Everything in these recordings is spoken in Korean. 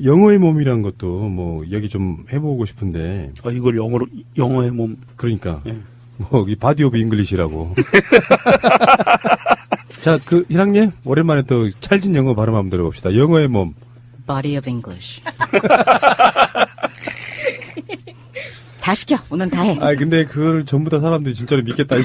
영어의 몸이란 것도 뭐 이야기 좀 해보고 싶은데. 이걸 영어의 몸. 그러니까. 예. 이 바디 오브 잉글리시라고. 자, 희랑님, 오랜만에 또 찰진 영어 발음 한번 들어봅시다. 영어의 몸. Body of English. 다 시켜. 오늘 다 해. 근데 그걸 전부 다 사람들이 진짜로 믿겠다.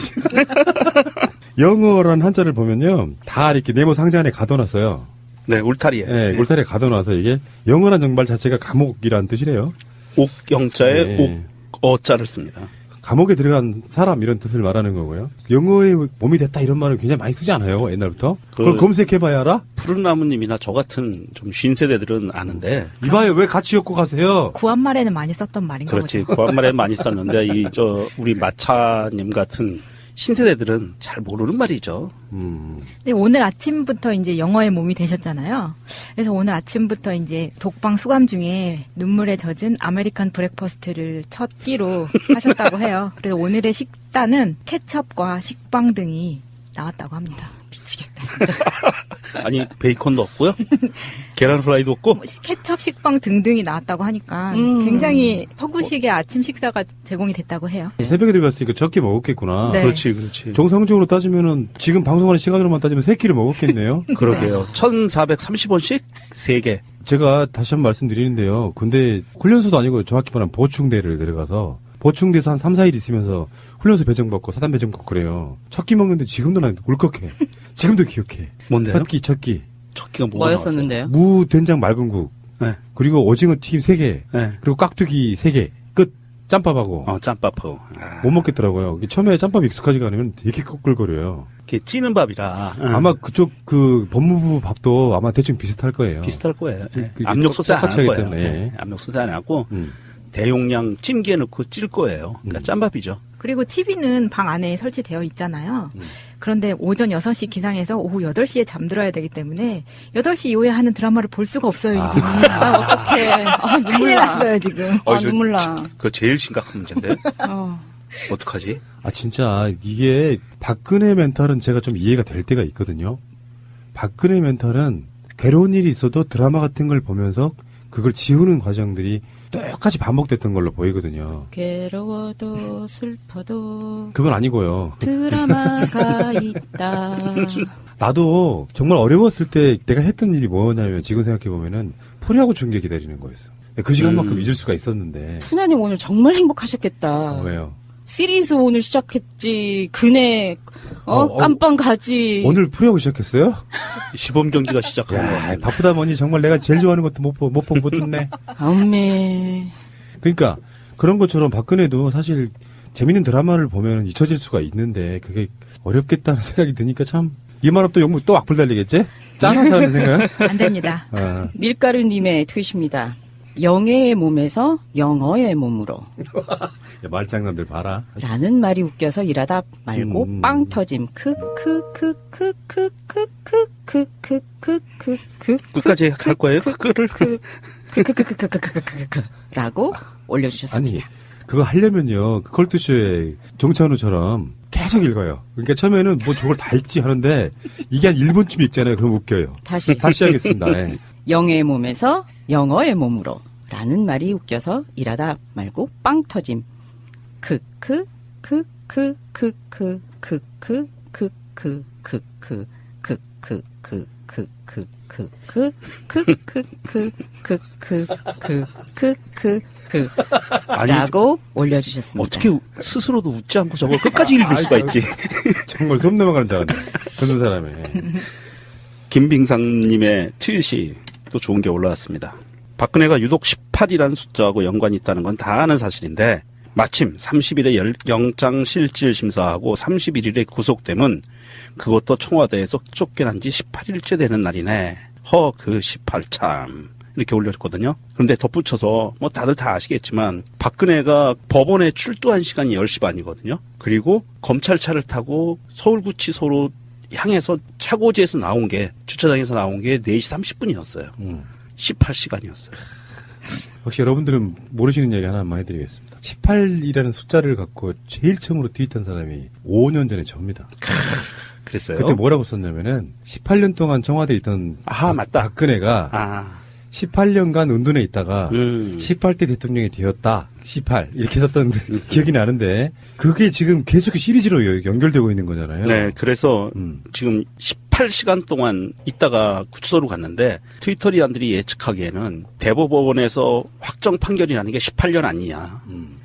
영어란 한자를 보면요. 다 이렇게 네모 상자 안에 가둬놨어요. 네, 울타리에. 네, 울타리에 가둬놔서 이게 영어란 정말 자체가 감옥이라는 뜻이래요. 옥영자에 네. 어자를 씁니다. 감옥에 들어간 사람 이런 뜻을 말하는 거고요. 영어의 몸이 됐다 이런 말을 굉장히 많이 쓰지 않아요, 옛날부터? 그걸 검색해봐야 알아? 푸른 나무님이나 저 같은 좀 쉰 세대들은 아는데. 이봐요, 왜 같이 엮고 가세요? 구한말에는 많이 썼던 말인가 그렇지. 보죠. 구한말에 많이 썼는데, 우리 마차님 같은 신세대들은 잘 모르는 말이죠. 근데 오늘 아침부터 이제 영어의 몸이 되셨잖아요. 그래서 오늘 아침부터 이제 독방 수감 중에 눈물에 젖은 아메리칸 브렉퍼스트를 첫 끼로 하셨다고 해요. 그래서 오늘의 식단은 케첩과 식빵 등이 나왔다고 합니다. 미치겠다, 진짜. 아니, 베이컨도 없고요. 계란 후라이도 없고. 케첩, 식빵 등등이 나왔다고 하니까 굉장히 서구식의 아침 식사가 제공이 됐다고 해요. 새벽에 들어갔으니까 적게 먹었겠구나. 네. 그렇지. 정상적으로 따지면은 지금 방송하는 시간으로만 따지면 3끼를 먹었겠네요. 그러게요. 1,430원씩 3개. 제가 다시 한번 말씀드리는데요. 근데 훈련소도 아니고 정확히 말하면 보충대를 내려가서 보충대에서 한 3, 4일 있으면서 훈련소 배정받고 사단 배정받고 그래요. 첫 끼 먹는데 지금도 난 울컥해. 지금도 기억해. 뭔데요? 첫 끼. 첫 끼가 뭐였었는데요? 무 된장 맑은국. 네. 그리고 오징어 튀김 3개. 네. 그리고 깍두기 3개. 끝. 짬밥하고. 짬밥하고. 못 먹겠더라고요. 처음에 짬밥 익숙하지가 않으면 되게 꺼끌거려요. 그게 찌는 밥이라. 아마 그쪽 법무부 밥도 아마 대충 비슷할 거예요. 비슷할 거예요. 예. 그게 압력 소세 안 할 똑같이 하기 거예요. 때문에. 예. 압력 소세 안 하고 대용량 찜기에 넣고 찔 거예요. 그러니까 짬밥이죠. 그리고 TV는 방 안에 설치되어 있잖아요. 그런데 오전 6시 기상해서 오후 8시에 잠들어야 되기 때문에 8시 이후에 하는 드라마를 볼 수가 없어요, 이분이. 어떡해. 큰일 났어요, 지금. 눈물 나. 그거 제일 심각한 문제인데. 어떡하지? 진짜 이게 박근혜 멘탈은 제가 좀 이해가 될 때가 있거든요. 박근혜 멘탈은 괴로운 일이 있어도 드라마 같은 걸 보면서 그걸 지우는 과정들이 똑같이 반복됐던 걸로 보이거든요. 괴로워도 슬퍼도 그건 아니고요. 드라마가 있다. 나도 정말 어려웠을 때 내가 했던 일이 뭐냐면 지금 생각해보면은 프로야구 중계 기다리는 거였어. 그 시간만큼 잊을 수가 있었는데. 푸나님 오늘 정말 행복하셨겠다. 왜요? 시리즈 오늘 시작했지. 그네 깜빵 가지. 오늘 프로야구 시작했어요? 시범 경기가 시작한 것 같아요. 바쁘다 보니 정말 내가 제일 좋아하는 것도 못 듣네. 엄매. 그러니까 그런 것처럼 박근혜도 사실 재밌는 드라마를 보면 잊혀질 수가 있는데 그게 어렵겠다는 생각이 드니까 참 이 말하면 또 욕먹 또 악플 달리겠지? 짠하다는 생각? 안 됩니다. 밀가루님의 트윗입니다. 영예의 몸에서 영어의 몸으로. 야, 말장난들 봐라. 라는 말이 웃겨서 일하다 말고 빵 터짐. 끝까지 할 거예요? 그거를? 라고 올려주셨습니다. 아니, 그거 하려면요, 컬투쇼의 정찬우처럼 계속 읽어요. 그러니까 처음에는 뭐 저걸 다 읽지 하는데 이게 한 1분쯤 읽잖아요. 그럼 웃겨요. 다시 하겠습니다. 예. 영의 몸에서 영어의 몸으로 라는 말이 웃겨서 일하다 말고 빵 터짐. 라고 올려주셨습니다. 어떻게 스스로도 웃지 않고 저걸 끝까지 읽을 수가 있지? 정말 섬 넘어가는 줄 알았네. 그런 사람이. 김빙상님의 트윗이 또 좋은 게 올라왔습니다. 박근혜가 유독 18이라는 숫자하고 연관이 있다는 건 다 아는 사실인데 마침 30일에 영장실질 심사하고 31일에 구속됨은 그것도 청와대에서 쫓겨난 지 18일째 되는 날이네. 그 18 참. 이렇게 올렸거든요. 그런데 덧붙여서 뭐 다들 다 아시겠지만 박근혜가 법원에 출두한 시간이 10시 반이거든요. 그리고 검찰차를 타고 서울구치소로 향해서 차고지에서 나온 게 주차장에서 나온 게 4시 30분이었어요. 18시간이었어요. 혹시 여러분들은 모르시는 얘기 하나만 해드리겠습니다. 18이라는 숫자를 갖고 제일 처음으로 트윗한 사람이 5년 전에 접니다. 그랬어요? 그때 뭐라고 썼냐면은 18년 동안 청와대에 있던 맞다. 박근혜가 18년간 은둔에 있다가 18대 대통령이 되었다. 18 이렇게 썼던 기억이 나는데 그게 지금 계속 시리즈로 연결되고 있는 거잖아요. 네, 그래서 지금 18시간 동안 있다가 구치소로 갔는데 트위터리안들이 예측하기에는 대법원에서 확정 판결이 나는 게 18년 아니냐.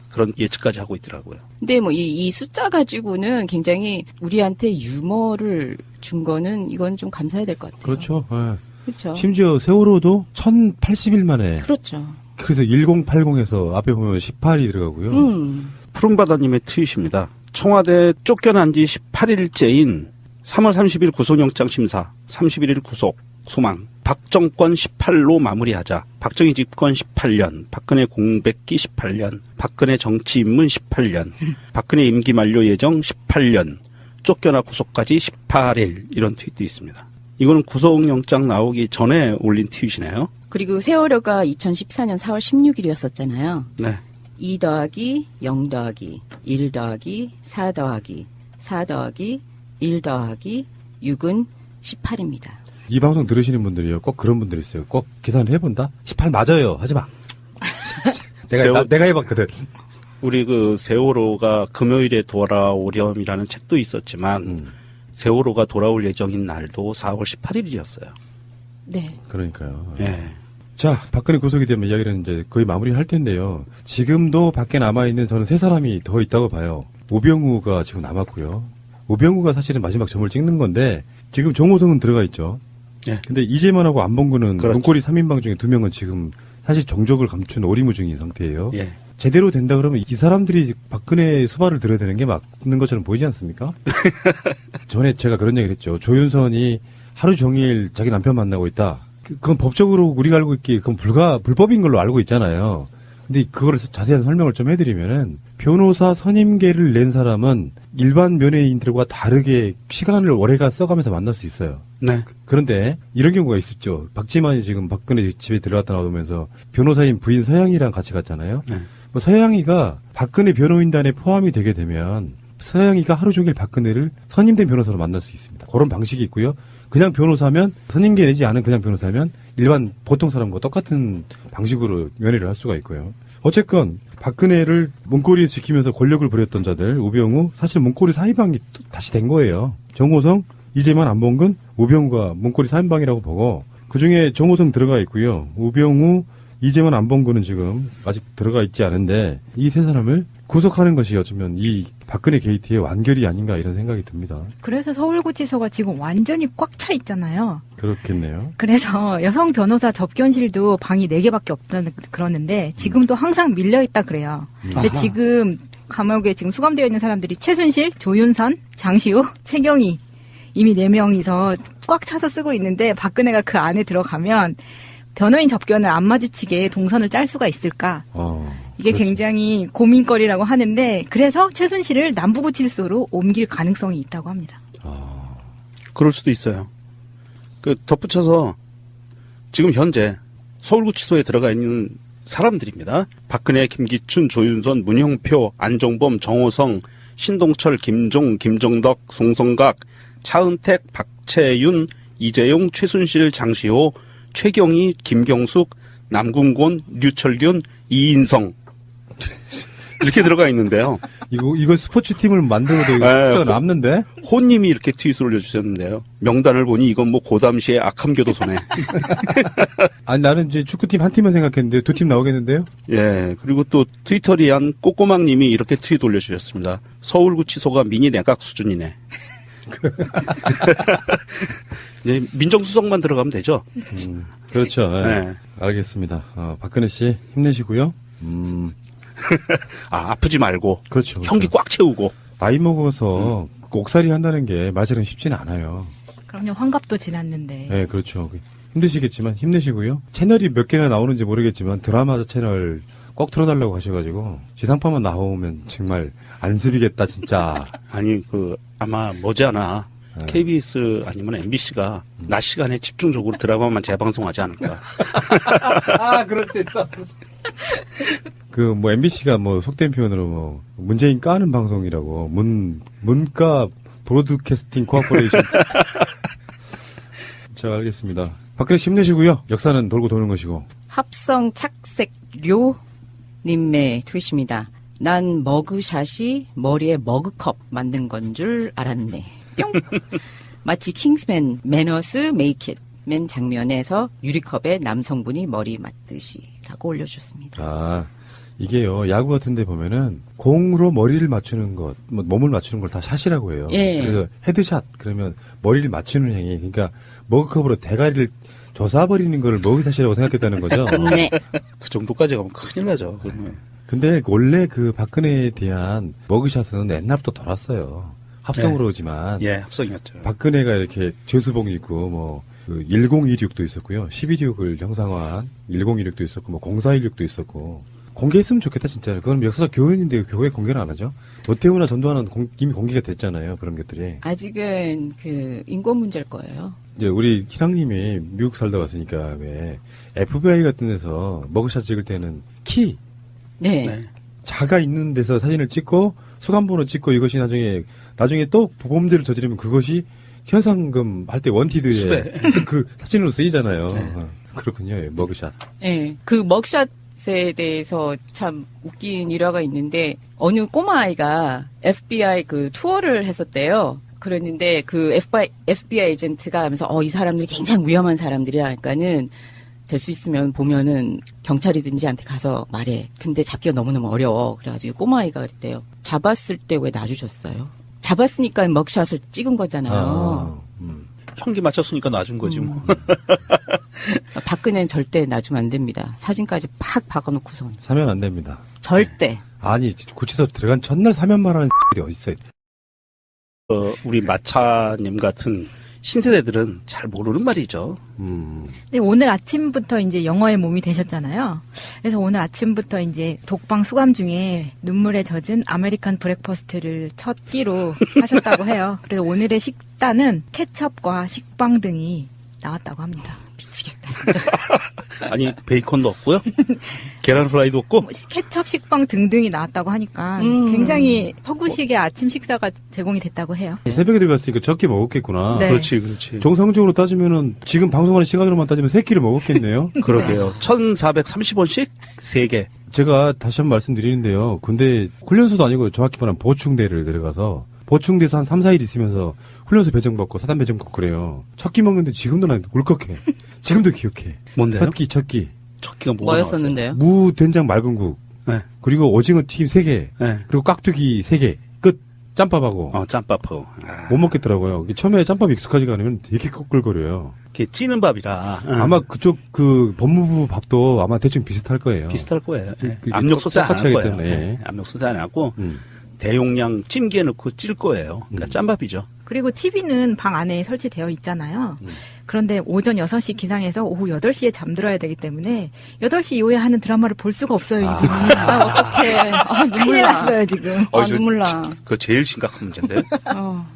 그런 예측까지 하고 있더라고요. 근데 뭐 이 숫자 가지고는 굉장히 우리한테 유머를 준 거는 이건 좀 감사해야 될 것 같아요. 그렇죠. 예. 그렇죠. 심지어 세월호도 1080일 만에. 그렇죠. 그래서 1080에서 앞에 보면 18이 들어가고요. 푸른바다님의 트윗입니다. 청와대 쫓겨난 지 18일째인 3월 30일 구속영장 심사, 31일 구속, 소망. 박정권 18로 마무리하자. 박정희 집권 18년, 박근혜 공백기 18년, 박근혜 정치 입문 18년, 박근혜 임기 만료 예정 18년, 쫓겨나 구속까지 18일 이런 트윗도 있습니다. 이거는 구속영장 나오기 전에 올린 트윗이네요. 그리고 세월호가 2014년 4월 16일이었었잖아요. 네. 2 더하기 0 더하기 1 더하기 4 더하기 4 더하기 1 더하기 6은 18입니다. 이 방송 들으시는 분들이요. 꼭 그런 분들 있어요. 꼭 계산을 해본다? 18 맞아요. 하지 마. 내가 해봤거든. 우리 그 세월호가 금요일에 돌아오렴이라는 책도 있었지만 세월호가 돌아올 예정인 날도 4월 18일이었어요. 네. 그러니까요. 예. 자, 박근혜 구속이 되면 이야기는 이제 거의 마무리할 텐데요. 지금도 밖에 남아있는 저는 세 사람이 더 있다고 봐요. 오병우가 지금 남았고요. 오병우가 사실은 마지막 점을 찍는 건데 지금 정호성은 들어가 있죠. 예. 근데 이재만하고 안봉근은 그렇죠. 문고리 3인방 중에 2명은 지금 사실 정적을 감춘 오리무중인 상태예요. 예. 제대로 된다 그러면 이 사람들이 박근혜 수발을 들어야 되는 게 맞는 것처럼 보이지 않습니까? 전에 제가 그런 얘기를 했죠. 조윤선이 하루 종일 자기 남편 만나고 있다. 그건 법적으로 우리가 알고 있기에 그건 불법인 걸로 알고 있잖아요. 근데 그거를 자세한 설명을 좀 해드리면은 변호사 선임계를 낸 사람은 일반 면회인들과 다르게 시간을 오래가 써가면서 만날 수 있어요. 네. 그런데 이런 경우가 있었죠. 박지만이 지금 박근혜 집에 들어갔다 나오면서 변호사인 부인 서양이랑 같이 갔잖아요. 네. 뭐 서양이가 박근혜 변호인단에 포함이 되게 되면 서양이가 하루 종일 박근혜를 선임된 변호사로 만날 수 있습니다. 그런 방식이 있고요. 그냥 변호사면 선임계 내지 않은 그냥 변호사면 일반 보통 사람과 똑같은 방식으로 면회를 할 수가 있고요. 어쨌건 박근혜를 문고리에서 지키면서 권력을 부렸던 자들 우병우 사실 문고리 4인방이 다시 된 거예요. 정호성, 이재만, 안봉근, 우병우가 문고리 4인방이라고 보고 그중에 정호성 들어가 있고요. 우병우, 이재만, 안봉근은 지금 아직 들어가 있지 않은데 이 세 사람을 구속하는 것이 어쩌면 이 박근혜 게이트의 완결이 아닌가 이런 생각이 듭니다. 그래서 서울구치소가 지금 완전히 꽉 차 있잖아요. 그렇겠네요. 그래서 여성 변호사 접견실도 방이 4개밖에 없다는 그러는데 지금도 항상 밀려있다 그래요. 근데 아하. 지금 감옥에 지금 수감되어 있는 사람들이 최순실, 조윤선, 장시호, 최경희 이미 4명이서 꽉 차서 쓰고 있는데 박근혜가 그 안에 들어가면 변호인 접견을 안 마주치게 동선을 짤 수가 있을까? 이게 그렇죠. 굉장히 고민거리라고 하는데 그래서 최순실을 남부구치소로 옮길 가능성이 있다고 합니다. 그럴 수도 있어요. 그 덧붙여서 지금 현재 서울구치소에 들어가 있는 사람들입니다. 박근혜, 김기춘, 조윤선, 문형표, 안종범, 정호성, 신동철, 김종, 김정덕, 송성각, 차은택, 박채윤, 이재용, 최순실, 장시호, 최경희, 김경숙, 남궁곤, 류철균, 이인성 이렇게 들어가 있는데요. 이거 스포츠팀을 만들어도 네, 숫자가 남는데? 호님이 이렇게 트윗을 올려주셨는데요. 명단을 보니 이건 뭐 고담시의 악함교도소네. 아니 나는 이제 축구팀 한 팀만 생각했는데 2팀 나오겠는데요? 예, 그리고 또 트위터리한 꼬꼬막님이 이렇게 트윗 올려주셨습니다. 서울구치소가 미니 내각 수준이네. 이제 민정수석만 들어가면 되죠. 그렇죠. 예. 네. 알겠습니다. 박근혜 씨 힘내시고요. 아프지 말고. 그렇죠. 형기 꽉 채우고. 나이 먹어서 옥살이 한다는 게 말처럼 쉽지는 않아요. 그럼요. 환갑도 지났는데. 네, 그렇죠. 힘드시겠지만 힘내시고요. 채널이 몇 개나 나오는지 모르겠지만 드라마 채널 꼭 틀어달라고 하셔가지고 지상파만 나오면 정말 안쓰리겠다 진짜. 아니 아마 머지않아 네. KBS 아니면 MBC가 낮 시간에 집중적으로 드라마만 재방송하지 않을까. 그럴 수 있어. MBC가 속된 표현으로 문재인 까는 방송이라고 문가 브로드캐스팅 코퍼레이션. 자, 알겠습니다. 박근혜 힘내시고요. 역사는 돌고 도는 것이고. 합성 착색료 님의 트윗입니다. 난 머그샷이 머리에 머그컵 만든 건 줄 알았네. 뿅. 마치 킹스맨 매너스 메이킷 맨 장면에서 유리컵에 남성분이 머리 맞듯이라고 올려주셨습니다. 아, 이게요, 야구 같은 데 보면은 공으로 머리를 맞추는 것, 뭐 몸을 맞추는 걸 다 샷이라고 해요. 예. 그래서 헤드샷, 그러면 머리를 맞추는 행위. 그러니까 머그컵으로 대가리를 조사버리는 거를 머그샷이라고 생각했다는 거죠. 네. 그 정도까지 가면 큰일 나죠. 그러면. 근데 원래 그 박근혜에 대한 머그샷은 옛날부터 돌았어요. 합성으로지만. 예, 합성이었죠. 박근혜가 이렇게 죄수복 입고 뭐, 그 1016도 있었고요. 12.6을 형상화한 1016도 있었고, 뭐 0416도 있었고. 공개했으면 좋겠다, 진짜로. 그건 역사 교훈인데 왜 공개를 안 하죠? 노태우나 전두환은 이미 공개가 됐잖아요, 그런 것들이. 아직은 그 인권 문제일 거예요. 이제 우리 희랑님이 미국 살다 왔으니까 왜 FBI 같은 데서 머그샷 찍을 때는 키, 네. 네. 자가 있는 데서 사진을 찍고 수감번호 찍고 이것이 나중에 또 범죄를 저지르면 그것이 현상금 할 때 원티드에 수배. 그 사진으로 쓰이잖아요. 네. 그렇군요, 예, 머그샷. 네. 그 먹샷에 대해서 참 웃긴 일화가 있는데 어느 꼬마 아이가 FBI 그 투어를 했었대요. 그랬는데 그 FBI 에이전트가 하면서 이 사람들이 굉장히 위험한 사람들이야. 그러니까는 될 수 있으면 보면은 경찰이든지한테 가서 말해. 근데 잡기가 너무너무 어려워. 그래가지고 꼬마 아이가 그랬대요. 잡았을 때 왜 놔주셨어요? 잡았으니까 먹샷을 찍은 거잖아요. 형기 맞췄으니까 놔준 거지 뭐. 박근혜는 절대 놔주면 안 됩니다. 사진까지 팍 박아놓고선. 사면 안 됩니다. 절대. 아니, 구치소 들어간 첫날 사면 말하는 들이 어디 있어요? 우리 마차님 같은 신세대들은 잘 모르는 말이죠. 근데 오늘 아침부터 이제 영어의 몸이 되셨잖아요. 그래서 오늘 아침부터 이제 독방 수감 중에 눈물에 젖은 아메리칸 브렉퍼스트를 첫 끼로 하셨다고 해요. 그래서 오늘의 식단은 케첩과 식빵 등이 나왔다고 합니다. 미치겠다 진짜. 아니 베이컨도 없고요. 계란 프라이도 없고. 뭐 케첩, 식빵 등등이 나왔다고 하니까 굉장히 서구식의 아침 식사가 제공이 됐다고 해요. 새벽에 들어갔으니까 적게 먹었겠구나. 네. 그렇지. 정상적으로 따지면은 지금 방송하는 시간으로만 따지면 3끼를 먹었겠네요. 그러게요. 1,430원씩 3개. 제가 다시 한번 말씀드리는데요. 근데 훈련소도 아니고 정확히 말하면 보충대를 들어가서 보충대에서 한 3, 4일 있으면서 훈련소 배정받고 사단 배정받고 그래요. 첫 끼 먹는데 지금도 난 울컥해. 지금도 기억해. 뭔데요? 첫 끼. 첫 끼가 뭐가 뭐였었는데요? 무, 된장, 맑은국. 나왔어요? 그리고 오징어 튀김 3개. 네. 그리고 깍두기 3개. 끝. 짬밥하고. 짬밥하고. 못 먹겠더라고요. 처음에 짬밥 익숙하지가 않으면 되게 꺼끌거려요. 이게 찌는 밥이라. 아마 그쪽 그 법무부 밥도 아마 대충 비슷할 거예요. 비슷할 거예요. 예. 그게 압력 소세 안 똑같이 할 하기 거예요. 때문에. 예. 압력 소세 안 하고 음. 대용량 찜기에 넣고 찔 거예요. 그러니까 짬밥이죠. 그리고 TV는 방 안에 설치되어 있잖아요. 그런데 오전 6시 기상해서 오후 8시에 잠들어야 되기 때문에 8시 이후에 하는 드라마를 볼 수가 없어요. 이분이. 어떡해. 눈물 큰일 나. 났어요, 지금. 눈물 나. 그거 제일 심각한 문제인데. 어.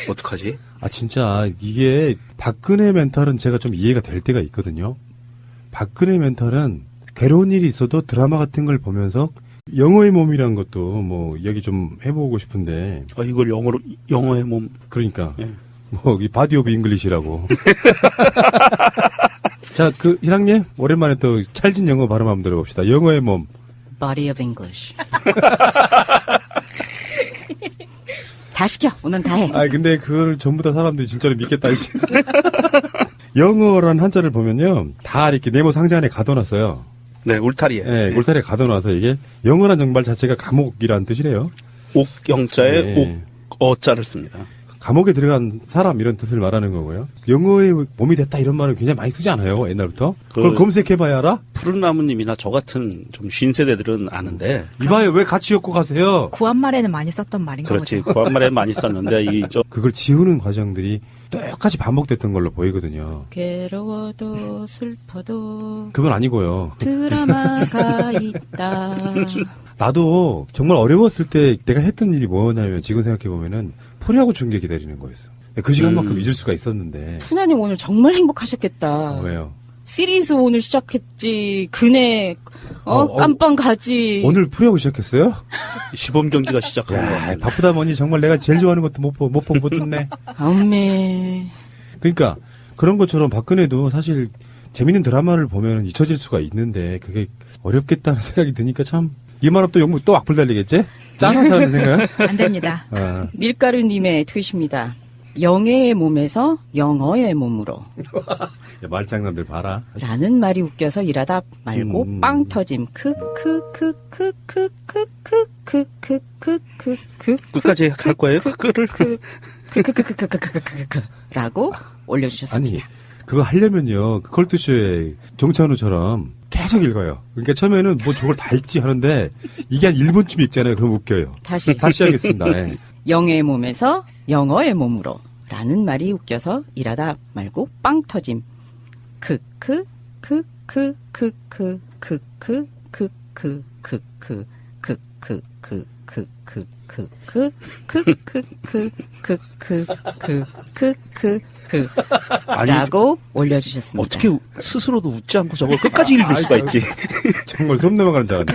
어떡하지? 아, 진짜, 이게, 박근혜 멘탈은 제가 좀 이해가 될 때가 있거든요. 박근혜 멘탈은 괴로운 일이 있어도 드라마 같은 걸 보면서 영어의 몸이란 것도 뭐, 이야기 좀 해보고 싶은데. 이걸 영어의 몸. 그러니까. 예. 뭐, 이 바디 오브 잉글리시라고. 자, 희랑님, 오랜만에 또 찰진 영어 발음 한번 들어봅시다. 영어의 몸. Body of English. 다 시켜. 오늘 다 해. 아, 근데 그걸 전부 다 사람들이 진짜로 믿겠다, 이씨. 영어란 한자를 보면요. 다 이렇게 네모 상자 안에 가둬놨어요. 네, 울타리에. 네, 울타리에 가둬놔서 이게 영어란 정말 자체가 감옥이라는 뜻이래요. 옥영자에 네. 어자를 씁니다. 감옥에 들어간 사람 이런 뜻을 말하는 거고요. 영어의 몸이 됐다 이런 말을 굉장히 많이 쓰지 않아요, 옛날부터? 그걸 검색해봐야 알아? 푸른 나무님이나 저 같은 좀 쉰 세대들은 아는데. 이봐요, 왜 같이 엮고 가세요? 구한말에는 많이 썼던 말인가 그렇지. 보죠. 구한말에 많이 썼는데, 그걸 지우는 과정들이 똑같이 반복됐던 걸로 보이거든요. 괴로워도 슬퍼도 그건 아니고요. 드라마가 있다. 나도 정말 어려웠을 때 내가 했던 일이 뭐냐면 지금 생각해보면은 프로야구 중계 기다리는 거였어. 그 시간만큼 잊을 수가 있었는데. 푸나님 오늘 정말 행복하셨겠다. 왜요? 시리즈 오늘 시작했지. 그네 깜빵 가지. 오늘 프로야구 시작했어요? 시범 경기가 시작한 것 야, 같아요. 바쁘다 보니 정말 내가 제일 좋아하는 것도 못 듣네. 엄매. 그러니까 그런 것처럼 박근혜도 사실 재밌는 드라마를 보면 잊혀질 수가 있는데 그게 어렵겠다는 생각이 드니까 참 이 말 없도 영국 또 악플 달리겠지? 짠하다는 생각? 안 됩니다. 아, 밀가루님의 트윗입니다. 영예의 몸에서 영어의 몸으로. 야, 말장난들 봐라. 라는 말이 웃겨서 일하다 말고 빵 터짐. 끝까지 할 거예요? 그거를. 라고 올려주셨습니다. 아니, 그거 하려면요, 그 컬투쇼에 정찬우처럼 계속 읽어요. 그러니까 처음에는 뭐 저걸 다 읽지 하는데 이게 한 1분쯤 읽잖아요. 그럼 웃겨요. 다시 하겠습니다. 예. 영의 몸에서 영어의 몸으로 라는 말이 웃겨서 일하다 말고 빵 터짐. 아니, 라고 올려주셨습니다. 어떻게 스스로도 웃지 않고 저걸 끝까지 읽을 수가 있지? 정말 섬 넘어가는 줄 알았네.